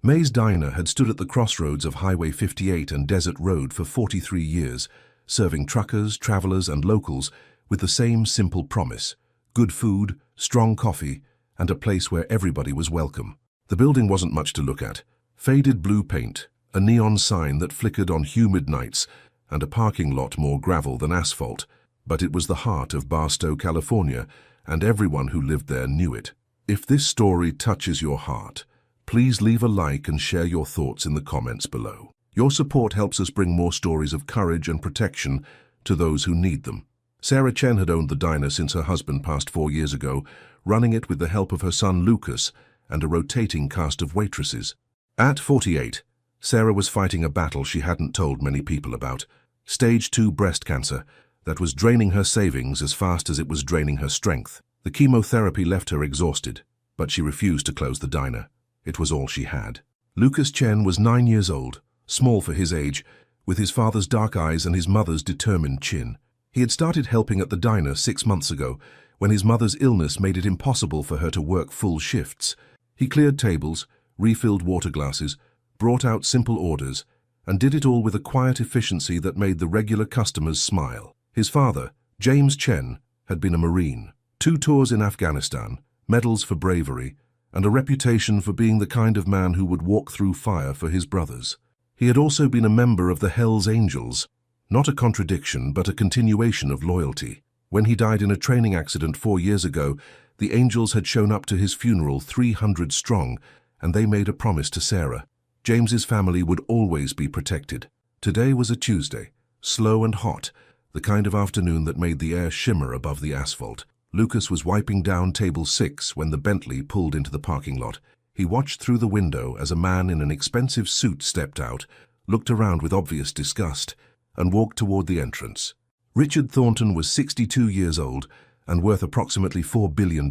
May's Diner had stood at the crossroads of Highway 58 and Desert Road for 43 years, serving truckers, travelers, and locals with the same simple promise: good food, strong coffee, and a place where everybody was welcome. The building wasn't much to look at. Faded blue paint, a neon sign that flickered on humid nights, and a parking lot more gravel than asphalt. But it was the heart of Barstow, California, and everyone who lived there knew it. If this story touches your heart, please leave a like and share your thoughts in the comments below. Your support helps us bring more stories of courage and protection to those who need them. Sarah Chen had owned the diner since her husband passed 4 years ago, running it with the help of her son Lucas and a rotating cast of waitresses. At 48, Sarah was fighting a battle she hadn't told many people about: stage 2 breast cancer that was draining her savings as fast as it was draining her strength. The chemotherapy left her exhausted, but she refused to close the diner. It was all she had. Lucas Chen was 9 years old, small for his age, with his father's dark eyes and his mother's determined chin. He had started helping at the diner 6 months ago, when his mother's illness made it impossible for her to work full shifts. He cleared tables, refilled water glasses, brought out simple orders, and did it all with a quiet efficiency that made the regular customers smile. His father, James Chen, had been a Marine. 2 tours in Afghanistan, medals for bravery, and a reputation for being the kind of man who would walk through fire for his brothers. He had also been a member of the Hells Angels, not a contradiction but a continuation of loyalty. When he died in a training accident 4 years ago, the Angels had shown up to his funeral 300 strong, and they made a promise to Sarah. James's family would always be protected. Today was a Tuesday, slow and hot, the kind of afternoon that made the air shimmer above the asphalt. Lucas was wiping down table 6 when the Bentley pulled into the parking lot. He watched through the window as a man in an expensive suit stepped out, looked around with obvious disgust, and walked toward the entrance. Richard Thornton was 62 years old and worth approximately $4 billion.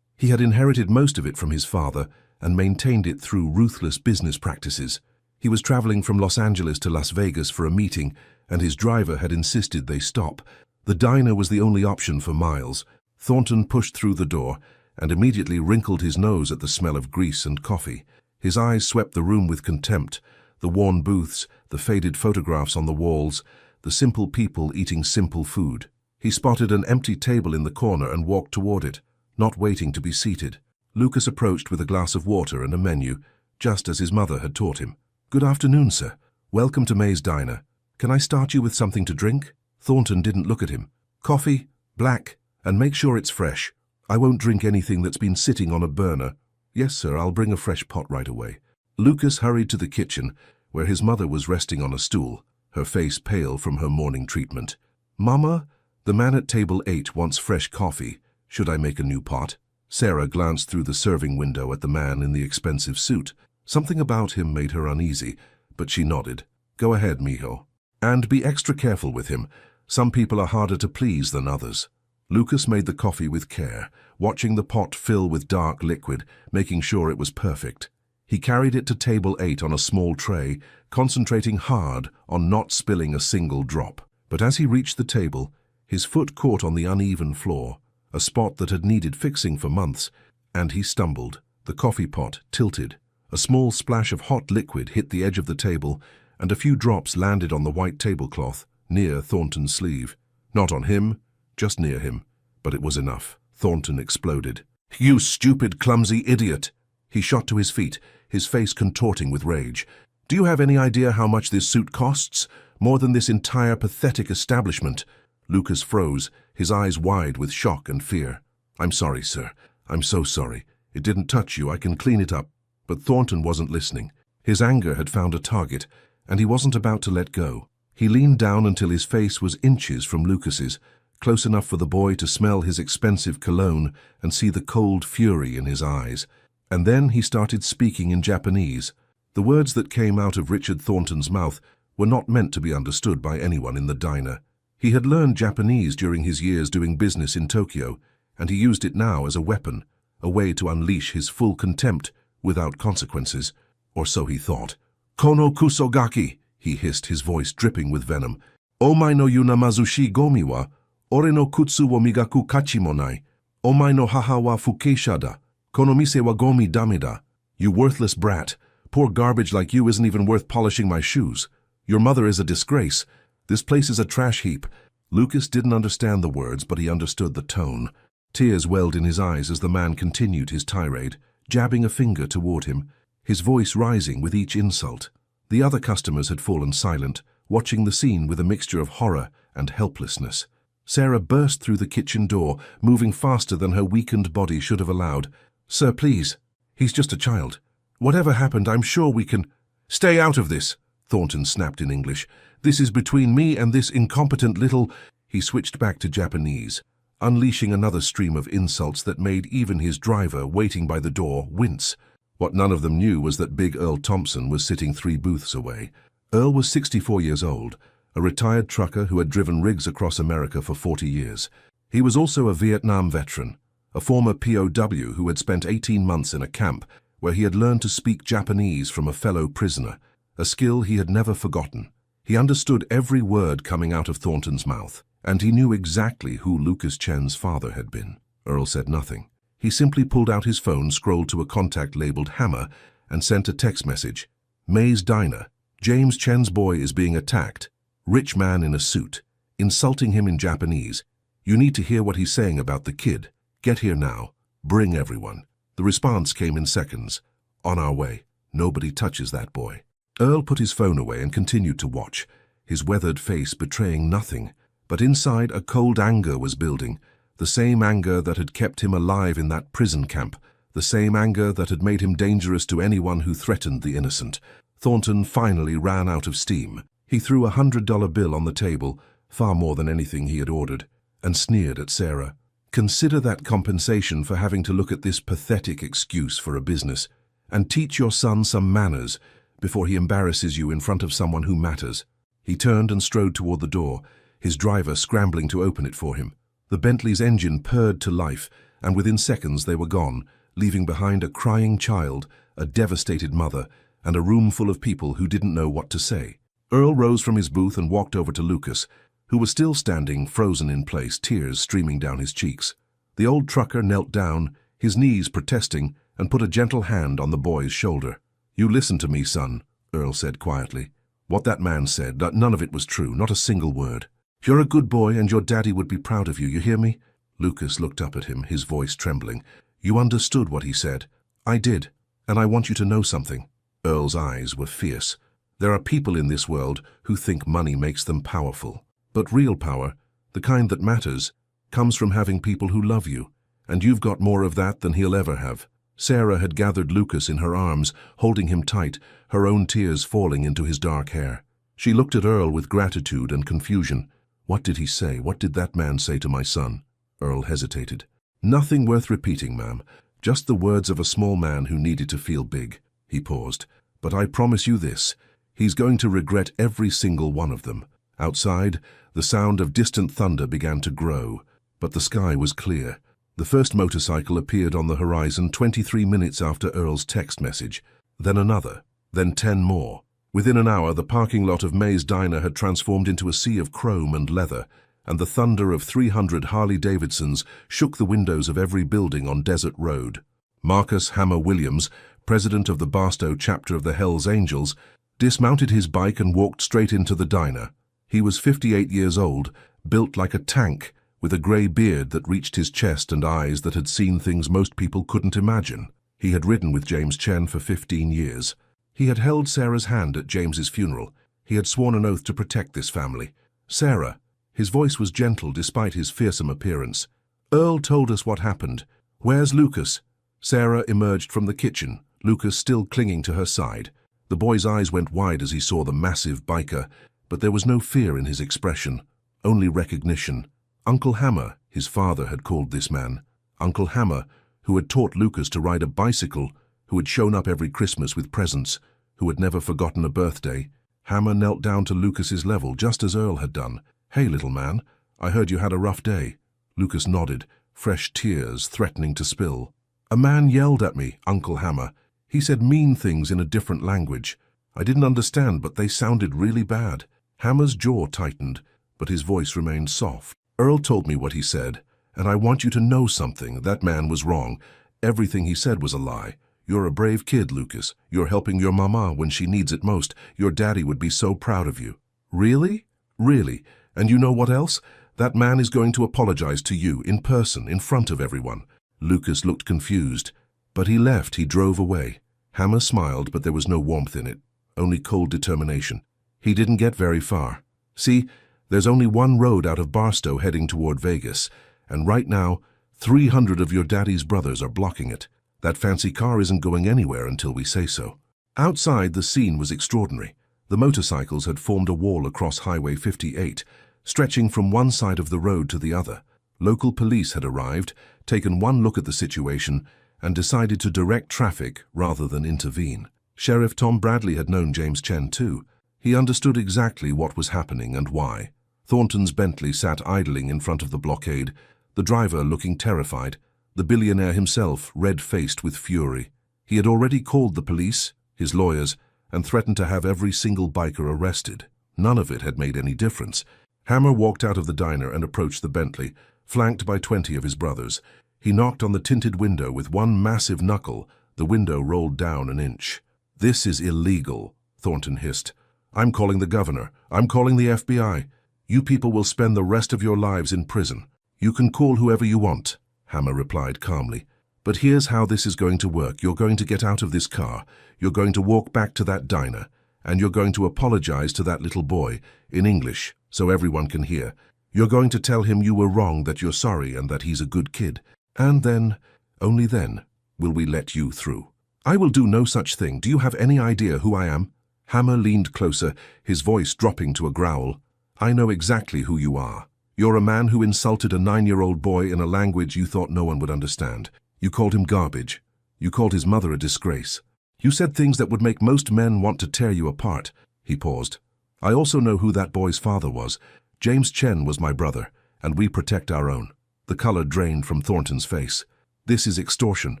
He had inherited most of it from his father and maintained it through ruthless business practices. He was traveling from Los Angeles to Las Vegas for a meeting, and his driver had insisted they stop. The diner was the only option for miles. Thornton pushed through the door and immediately wrinkled his nose at the smell of grease and coffee. His eyes swept the room with contempt: the worn booths, the faded photographs on the walls, the simple people eating simple food. He spotted an empty table in the corner and walked toward it, not waiting to be seated. Lucas approached with a glass of water and a menu, just as his mother had taught him. "Good afternoon, sir. Welcome to May's Diner. Can I start you with something to drink?" Thornton didn't look at him. "Coffee, black, and make sure it's fresh. I won't drink anything that's been sitting on a burner." "Yes, sir, I'll bring a fresh pot right away." Lucas hurried to the kitchen, where his mother was resting on a stool, her face pale from her morning treatment. "Mama, the man at table 8 wants fresh coffee. Should I make a new pot?" Sarah glanced through the serving window at the man in the expensive suit. Something about him made her uneasy, but she nodded. "Go ahead, mijo. And be extra careful with him. Some people are harder to please than others." Lucas made the coffee with care, watching the pot fill with dark liquid, making sure it was perfect. He carried it to table 8 on a small tray, concentrating hard on not spilling a single drop. But as he reached the table, his foot caught on the uneven floor, a spot that had needed fixing for months, and he stumbled. The coffee pot tilted. A small splash of hot liquid hit the edge of the table, and a few drops landed on the white tablecloth, near Thornton's sleeve. Not on him, just near him, but it was enough. Thornton exploded. "You stupid, clumsy idiot!" He shot to his feet, his face contorting with rage. "Do you have any idea how much this suit costs? More than this entire pathetic establishment." Lucas froze, his eyes wide with shock and fear. "I'm sorry, sir. I'm so sorry. It didn't touch you. I can clean it up." But Thornton wasn't listening. His anger had found a target, and he wasn't about to let go. He leaned down until his face was inches from Lucas's, close enough for the boy to smell his expensive cologne and see the cold fury in his eyes. And then he started speaking in Japanese. The words that came out of Richard Thornton's mouth were not meant to be understood by anyone in the diner. He had learned Japanese during his years doing business in Tokyo, and he used it now as a weapon, a way to unleash his full contempt without consequences, or so he thought. "Kono kusogaki," he hissed, his voice dripping with venom. "Omae no yuna mazushi gomi wa, ore no kutsu wo migaku kachi mo nai. Omae no haha wa fukeisha da. Kono mise wa gomi dame da. You worthless brat. Poor garbage like you isn't even worth polishing my shoes. Your mother is a disgrace. This place is a trash heap." Lucas didn't understand the words, but he understood the tone. Tears welled in his eyes as the man continued his tirade, jabbing a finger toward him, his voice rising with each insult. The other customers had fallen silent, watching the scene with a mixture of horror and helplessness. Sarah burst through the kitchen door, moving faster than her weakened body should have allowed. "Sir, please. He's just a child. Whatever happened, I'm sure we can—" "Stay out of this," Thornton snapped in English. "This is between me and this incompetent little—" He switched back to Japanese, unleashing another stream of insults that made even his driver, waiting by the door, wince. What none of them knew was that Big Earl Thompson was sitting 3 booths away. Earl was 64 years old, a retired trucker who had driven rigs across America for 40 years. He was also a Vietnam veteran, a former POW who had spent 18 months in a camp where he had learned to speak Japanese from a fellow prisoner, a skill he had never forgotten. He understood every word coming out of Thornton's mouth, and he knew exactly who Lucas Chen's father had been. Earl said nothing. He simply pulled out his phone, scrolled to a contact labeled Hammer, and sent a text message. "May's Diner. James Chen's boy is being attacked. Rich man in a suit. Insulting him in Japanese. You need to hear what he's saying about the kid. Get here now. Bring everyone." The response came in seconds. "On our way. Nobody touches that boy." Earl put his phone away and continued to watch, his weathered face betraying nothing. But inside, a cold anger was building, the same anger that had kept him alive in that prison camp, the same anger that had made him dangerous to anyone who threatened the innocent. Thornton finally ran out of steam. He threw a $100 bill on the table, far more than anything he had ordered, and sneered at Sarah. "Consider that compensation for having to look at this pathetic excuse for a business, and teach your son some manners before he embarrasses you in front of someone who matters." He turned and strode toward the door, his driver scrambling to open it for him. The Bentley's engine purred to life, and within seconds they were gone, leaving behind a crying child, a devastated mother, and a room full of people who didn't know what to say. Earl rose from his booth and walked over to Lucas, who was still standing, frozen in place, tears streaming down his cheeks. The old trucker knelt down, his knees protesting, and put a gentle hand on the boy's shoulder. "You listen to me, son," Earl said quietly. "What that man said, none of it was true, not a single word. You're a good boy, and your daddy would be proud of you, you hear me?" Lucas looked up at him, his voice trembling. "You understood what he said." "I did, and I want you to know something." Earl's eyes were fierce. "There are people in this world who think money makes them powerful. But real power, the kind that matters, comes from having people who love you, and you've got more of that than he'll ever have." Sarah had gathered Lucas in her arms, holding him tight, her own tears falling into his dark hair. She looked at Earl with gratitude and confusion. "What did he say? What did that man say to my son?" Earl hesitated. "Nothing worth repeating, ma'am. Just the words of a small man who needed to feel big." He paused. "But I promise you this, he's going to regret every single one of them." Outside, the sound of distant thunder began to grow, but the sky was clear. The first motorcycle appeared on the horizon 23 minutes after Earl's text message, then another, then 10 more. Within an hour, the parking lot of May's Diner had transformed into a sea of chrome and leather, and the thunder of 300 Harley-Davidsons shook the windows of every building on Desert Road. Marcus Hammer Williams, president of the Barstow chapter of the Hells Angels, dismounted his bike and walked straight into the diner. He was 58 years old, built like a tank, with a grey beard that reached his chest and eyes that had seen things most people couldn't imagine. He had ridden with James Chen for 15 years. He had held Sarah's hand at James's funeral. He had sworn an oath to protect this family. "Sarah," his voice was gentle despite his fearsome appearance. "Earl told us what happened. Where's Lucas?" Sarah emerged from the kitchen, Lucas still clinging to her side. The boy's eyes went wide as he saw the massive biker, but there was no fear in his expression, only recognition. Uncle Hammer, his father had called this man. Uncle Hammer, who had taught Lucas to ride a bicycle, who had shown up every Christmas with presents, who had never forgotten a birthday. Hammer knelt down to Lucas's level, just as Earl had done. "Hey, little man, I heard you had a rough day." Lucas nodded, fresh tears threatening to spill. "A man yelled at me, Uncle Hammer. He said mean things in a different language. I didn't understand, but they sounded really bad." Hammer's jaw tightened, but his voice remained soft. "Earl told me what he said, and I want you to know something. That man was wrong. Everything he said was a lie. You're a brave kid, Lucas. You're helping your mama when she needs it most. Your daddy would be so proud of you. Really? Really? And you know what else? That man is going to apologize to you in person, in front of everyone. Lucas looked confused, but he left. He drove away. Hammer smiled, but there was no warmth in it, only cold determination. He didn't get very far. See, there's only one road out of Barstow heading toward Vegas, and right now, 300 of your daddy's brothers are blocking it. That fancy car isn't going anywhere until we say so. Outside, the scene was extraordinary. The motorcycles had formed a wall across Highway 58, stretching from one side of the road to the other. Local police had arrived, taken one look at the situation, and decided to direct traffic rather than intervene. Sheriff Tom Bradley had known James Chen too. He understood exactly what was happening and why. Thornton's Bentley sat idling in front of the blockade, the driver looking terrified, the billionaire himself red-faced with fury. He had already called the police, his lawyers, and threatened to have every single biker arrested. None of it had made any difference. Hammer walked out of the diner and approached the Bentley, flanked by 20 of his brothers. He knocked on the tinted window with one massive knuckle. The window rolled down an inch. "This is illegal," Thornton hissed. "I'm calling the governor. I'm calling the FBI. You people will spend the rest of your lives in prison." "You can call whoever you want," Hammer replied calmly. "But here's how this is going to work. You're going to get out of this car. You're going to walk back to that diner. And you're going to apologize to that little boy, in English, so everyone can hear. You're going to tell him you were wrong, that you're sorry, and that he's a good kid. And then, only then, will we let you through." "I will do no such thing. Do you have any idea who I am?" Hammer leaned closer, his voice dropping to a growl. "I know exactly who you are. You're a man who insulted a 9-year-old boy in a language you thought no one would understand. You called him garbage. You called his mother a disgrace. You said things that would make most men want to tear you apart." He paused. "I also know who that boy's father was. James Chen was my brother, and we protect our own." The color drained from Thornton's face. "This is extortion."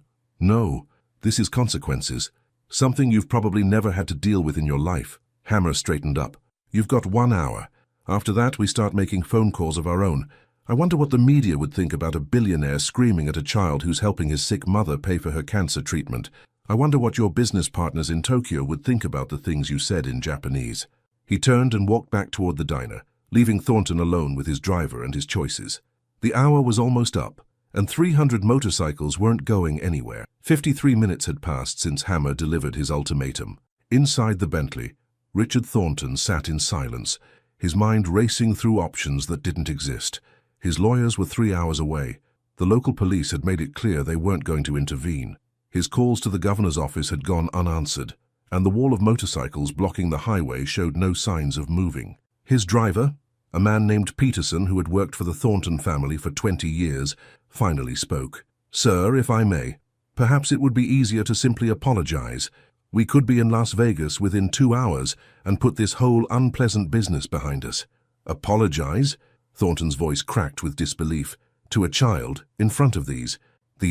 "No, this is consequences. Something you've probably never had to deal with in your life." Hammer straightened up. "You've got 1 hour. After that, we start making phone calls of our own. I wonder what the media would think about a billionaire screaming at a child who's helping his sick mother pay for her cancer treatment. I wonder what your business partners in Tokyo would think about the things you said in Japanese." He turned and walked back toward the diner, leaving Thornton alone with his driver and his choices. The hour was almost up, and 300 motorcycles weren't going anywhere. 53 minutes had passed since Hammer delivered his ultimatum. Inside the Bentley, Richard Thornton sat in silence, his mind racing through options that didn't exist. His lawyers were 3 hours away. The local police had made it clear they weren't going to intervene. His calls to the governor's office had gone unanswered, and the wall of motorcycles blocking the highway showed no signs of moving. His driver, a man named Peterson who had worked for the Thornton family for 20 years, finally spoke. "Sir, if I may, perhaps it would be easier to simply apologize. We could be in Las Vegas within 2 hours and put this whole unpleasant business behind us." "Apologize?" Thornton's voice cracked with disbelief. "To a child, in front of these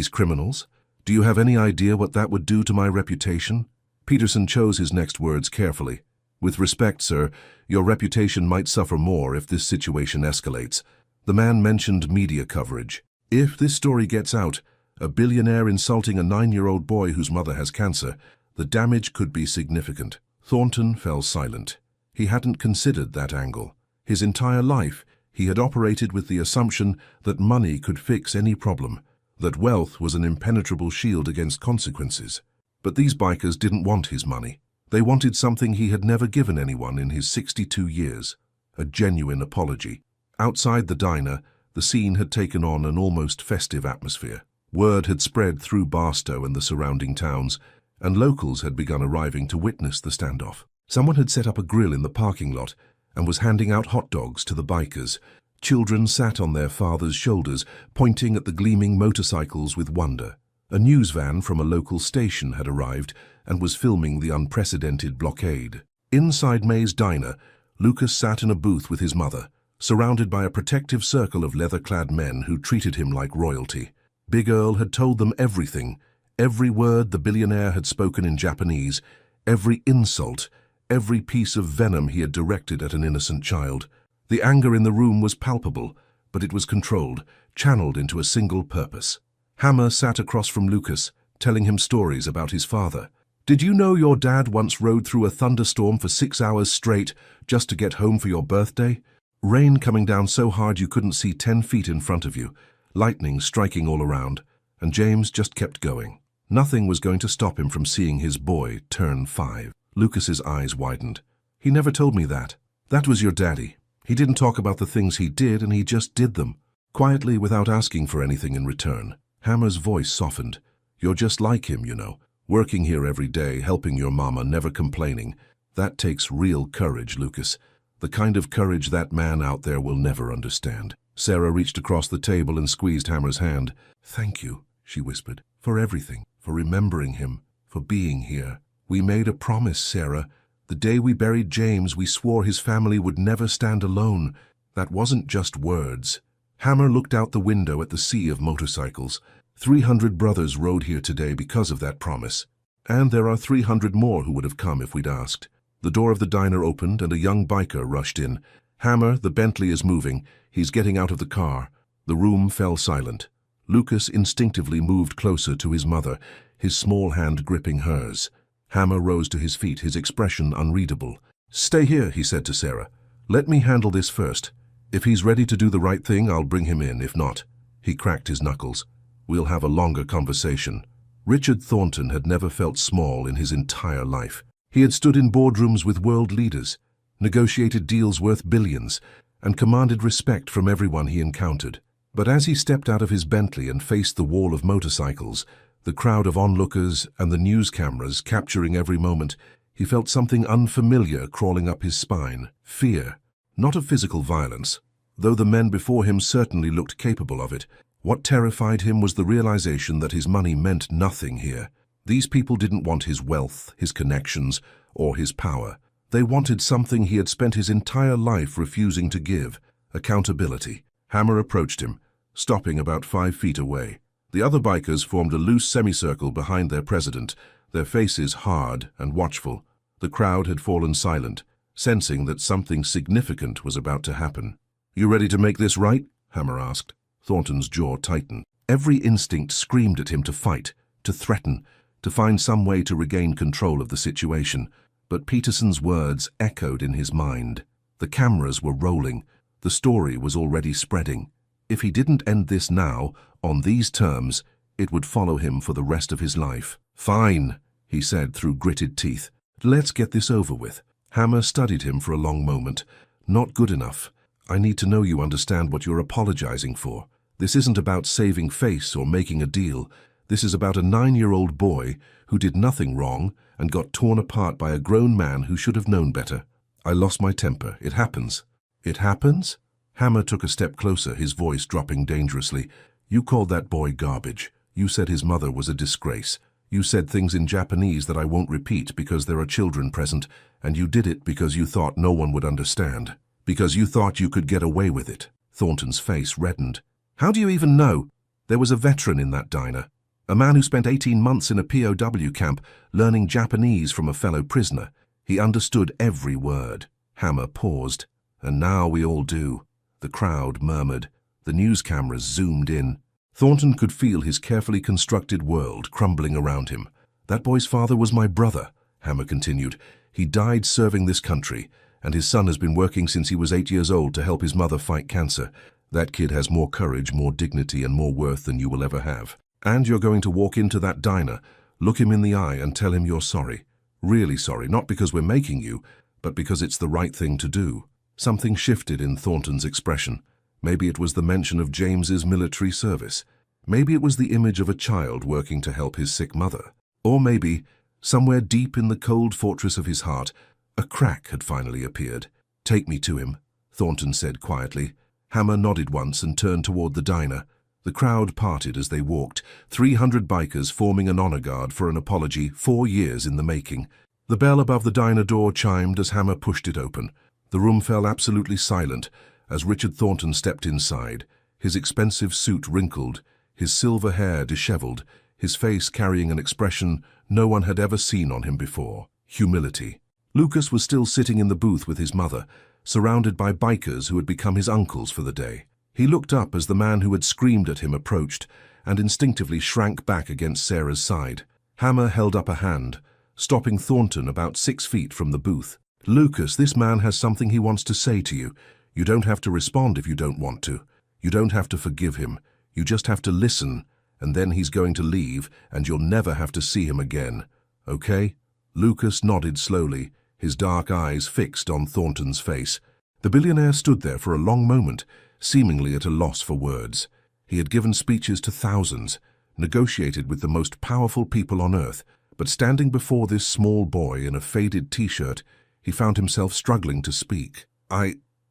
criminals? Do you have any idea what that would do to my reputation?" Peterson chose his next words carefully. "With respect, sir, your reputation might suffer more if this situation escalates." The man mentioned media coverage. "If this story gets out, a billionaire insulting a 9-year-old boy whose mother has cancer, the damage could be significant." Thornton fell silent. He hadn't considered that angle. His entire life, he had operated with the assumption that money could fix any problem, that wealth was an impenetrable shield against consequences. But these bikers didn't want his money. They wanted something he had never given anyone in his 62 years, a genuine apology. Outside the diner, the scene had taken on an almost festive atmosphere. Word had spread through Barstow and the surrounding towns, and locals had begun arriving to witness the standoff. Someone had set up a grill in the parking lot and was handing out hot dogs to the bikers. Children sat on their fathers' shoulders, pointing at the gleaming motorcycles with wonder. A news van from a local station had arrived and was filming the unprecedented blockade. Inside May's diner, Lucas sat in a booth with his mother, surrounded by a protective circle of leather-clad men who treated him like royalty. Big Earl had told them everything, every word the billionaire had spoken in Japanese, every insult, every piece of venom he had directed at an innocent child. The anger in the room was palpable, but it was controlled, channeled into a single purpose. Hammer sat across from Lucas, telling him stories about his father. Did you know your dad once rode through a thunderstorm for 6 hours straight just to get home for your birthday? Rain coming down so hard you couldn't see 10 feet in front of you, lightning striking all around, and James just kept going. Nothing was going to stop him from seeing his boy turn 5. Lucas's eyes widened. He never told me that. That was your daddy. He didn't talk about the things he did, and he just did them. Quietly, without asking for anything in return. Hammer's voice softened. You're just like him, you know. Working here every day, helping your mama, never complaining. That takes real courage, Lucas. The kind of courage that man out there will never understand. Sarah reached across the table and squeezed Hammer's hand. Thank you, she whispered, for everything, for remembering him, for being here. We made a promise, Sarah. The day we buried James, we swore his family would never stand alone. That wasn't just words. Hammer looked out the window at the sea of motorcycles. 300 brothers rode here today because of that promise. And there are 300 more who would have come if we'd asked. The door of the diner opened and a young biker rushed in. Hammer, the Bentley is moving. He's getting out of the car. The room fell silent. Lucas instinctively moved closer to his mother, his small hand gripping hers. Hammer rose to his feet, his expression unreadable. Stay here, he said to Sarah. Let me handle this first. If he's ready to do the right thing, I'll bring him in. If not, he cracked his knuckles. We'll have a longer conversation. Richard Thornton had never felt small in his entire life. He had stood in boardrooms with world leaders, negotiated deals worth billions, and commanded respect from everyone he encountered. But as he stepped out of his Bentley and faced the wall of motorcycles, the crowd of onlookers and the news cameras capturing every moment, he felt something unfamiliar crawling up his spine. Fear. Not of physical violence, though the men before him certainly looked capable of it. What terrified him was the realization that his money meant nothing here. These people didn't want his wealth, his connections, or his power. They wanted something he had spent his entire life refusing to give: accountability. Hammer approached him, stopping about 5 feet away. The other bikers formed a loose semicircle behind their president, their faces hard and watchful. The crowd had fallen silent, sensing that something significant was about to happen. You ready to make this right? Hammer asked. Thornton's jaw tightened. Every instinct screamed at him to fight, to threaten, to find some way to regain control of the situation. But Peterson's words echoed in his mind. The cameras were rolling. The story was already spreading. If he didn't end this now, on these terms, it would follow him for the rest of his life. Fine, he said through gritted teeth. Let's get this over with. Hammer studied him for a long moment. Not good enough. I need to know you understand what you're apologizing for. This isn't about saving face or making a deal. This is about a 9-year-old boy who did nothing wrong and got torn apart by a grown man who should have known better. I lost my temper. It happens. It happens? Hammer took a step closer, his voice dropping dangerously. You called that boy garbage. You said his mother was a disgrace. You said things in Japanese that I won't repeat because there are children present, and you did it because you thought no one would understand. Because you thought you could get away with it. Thornton's face reddened. How do you even know? There was a veteran in that diner. A man who spent 18 months in a POW camp learning Japanese from a fellow prisoner. He understood every word. Hammer paused. And now we all do. The crowd murmured. The news cameras zoomed in. Thornton could feel his carefully constructed world crumbling around him. That boy's father was my brother, Hammer continued. He died serving this country, and his son has been working since he was 8 years old to help his mother fight cancer. That kid has more courage, more dignity, and more worth than you will ever have. And you're going to walk into that diner, look him in the eye and tell him you're sorry. Really sorry, not because we're making you, but because it's the right thing to do. Something shifted in Thornton's expression. Maybe it was the mention of James's military service. Maybe it was the image of a child working to help his sick mother. Or maybe, somewhere deep in the cold fortress of his heart, a crack had finally appeared. Take me to him, Thornton said quietly. Hammer nodded once and turned toward the diner. The crowd parted as they walked, 300 bikers forming an honor guard for an apology 4 years in the making. The bell above the diner door chimed as Hammer pushed it open. The room fell absolutely silent as Richard Thornton stepped inside, his expensive suit wrinkled, his silver hair disheveled, his face carrying an expression no one had ever seen on him before: humility. Lucas was still sitting in the booth with his mother, surrounded by bikers who had become his uncles for the day. He looked up as the man who had screamed at him approached, and instinctively shrank back against Sarah's side. Hammer held up a hand, stopping Thornton about 6 feet from the booth. "Lucas, this man has something he wants to say to you. You don't have to respond if you don't want to. You don't have to forgive him. You just have to listen, and then he's going to leave, and you'll never have to see him again. Okay?" Lucas nodded slowly, his dark eyes fixed on Thornton's face. The billionaire stood there for a long moment, seemingly at a loss for words. He had given speeches to thousands, negotiated with the most powerful people on earth, but standing before this small boy in a faded t-shirt, he found himself struggling to speak.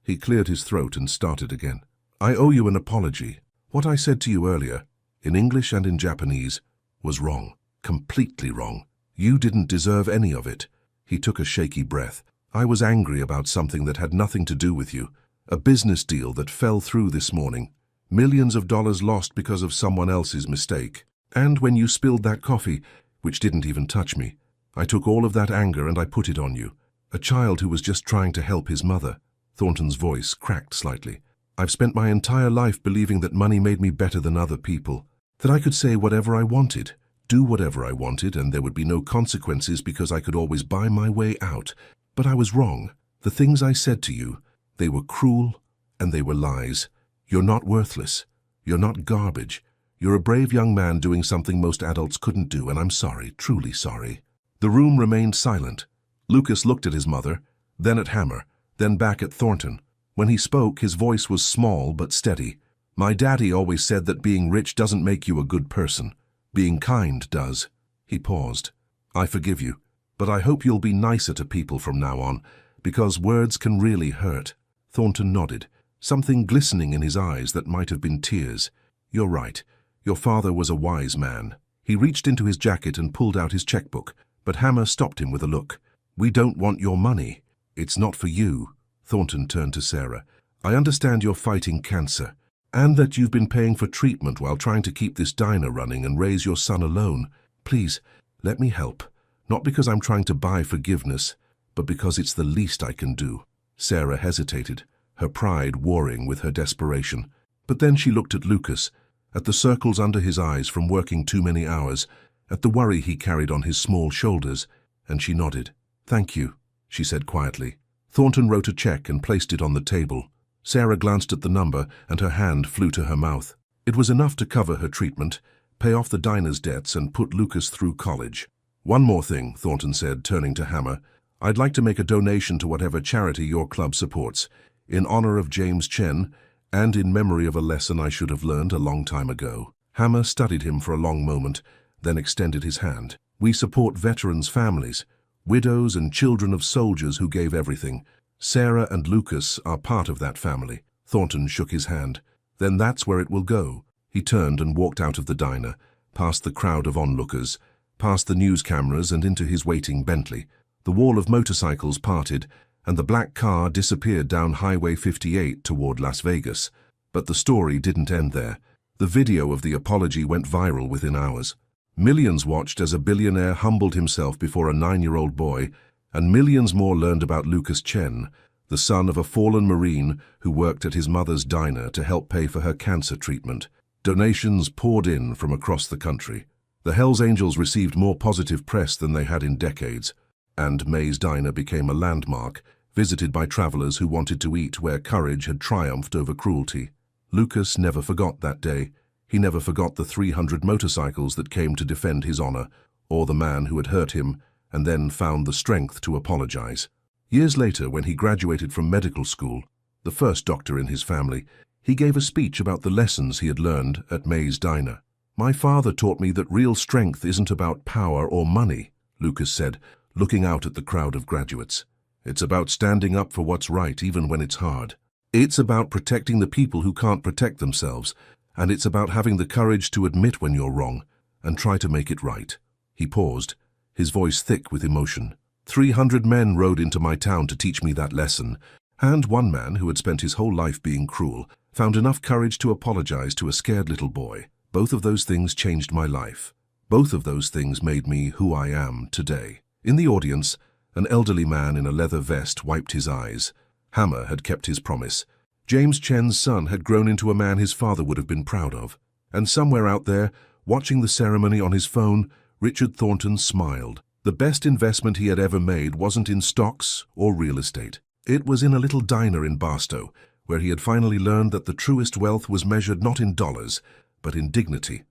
He cleared his throat and started again. "I owe you an apology. What I said to you earlier, in English and in Japanese, was wrong. Completely wrong. You didn't deserve any of it." He took a shaky breath. "I was angry about something that had nothing to do with you. A business deal that fell through this morning. Millions of dollars lost because of someone else's mistake. And when you spilled that coffee, which didn't even touch me, I took all of that anger and I put it on you. A child who was just trying to help his mother." Thornton's voice cracked slightly. "I've spent my entire life believing that money made me better than other people, that I could say whatever I wanted, do whatever I wanted, and there would be no consequences because I could always buy my way out. But I was wrong. The things I said to you, they were cruel and they were lies. You're not worthless. You're not garbage. You're a brave young man doing something most adults couldn't do, and I'm sorry, truly sorry." The room remained silent. Lucas looked at his mother, then at Hammer, then back at Thornton. When he spoke, his voice was small but steady. "My daddy always said that being rich doesn't make you a good person. Being kind does." He paused. "I forgive you, but I hope you'll be nicer to people from now on, because words can really hurt." Thornton nodded, something glistening in his eyes that might have been tears. "You're right. Your father was a wise man." He reached into his jacket and pulled out his checkbook, but Hammer stopped him with a look. "We don't want your money. It's not for you." Thornton turned to Sarah. "I understand you're fighting cancer, and that you've been paying for treatment while trying to keep this diner running and raise your son alone. Please, let me help. Not because I'm trying to buy forgiveness, but because it's the least I can do." Sarah hesitated, her pride warring with her desperation. But then she looked at Lucas, at the circles under his eyes from working too many hours, at the worry he carried on his small shoulders, and she nodded. "Thank you," she said quietly. Thornton wrote a check and placed it on the table. Sarah glanced at the number and her hand flew to her mouth. It was enough to cover her treatment, pay off the diner's debts, and put Lucas through college. "One more thing," Thornton said, turning to Hammer. "I'd like to make a donation to whatever charity your club supports, in honor of James Chen, and in memory of a lesson I should have learned a long time ago." Hammer studied him for a long moment, then extended his hand. "We support veterans' families, widows and children of soldiers who gave everything. Sarah and Lucas are part of that family." Thornton shook his hand. "Then that's where it will go." He turned and walked out of the diner, past the crowd of onlookers, past the news cameras and into his waiting Bentley. The wall of motorcycles parted, and the black car disappeared down Highway 58 toward Las Vegas. But the story didn't end there. The video of the apology went viral within hours. Millions watched as a billionaire humbled himself before a 9-year-old boy, and millions more learned about Lucas Chen, the son of a fallen Marine who worked at his mother's diner to help pay for her cancer treatment. Donations poured in from across the country. The Hells Angels received more positive press than they had in decades, and May's Diner became a landmark, visited by travelers who wanted to eat where courage had triumphed over cruelty. Lucas never forgot that day. He never forgot the 300 motorcycles that came to defend his honor, or the man who had hurt him and then found the strength to apologize. Years later, when he graduated from medical school, the first doctor in his family, he gave a speech about the lessons he had learned at May's Diner. "My father taught me that real strength isn't about power or money," Lucas said, looking out at the crowd of graduates. "It's about standing up for what's right even when it's hard. It's about protecting the people who can't protect themselves, and it's about having the courage to admit when you're wrong and try to make it right." He paused, his voice thick with emotion. 300 men rode into my town to teach me that lesson, and one man who had spent his whole life being cruel found enough courage to apologize to a scared little boy. Both of those things changed my life. Both of those things made me who I am today." In the audience, an elderly man in a leather vest wiped his eyes. Hammer had kept his promise. James Chen's son had grown into a man his father would have been proud of. And somewhere out there, watching the ceremony on his phone, Richard Thornton smiled. The best investment he had ever made wasn't in stocks or real estate. It was in a little diner in Barstow, where he had finally learned that the truest wealth was measured not in dollars, but in dignity.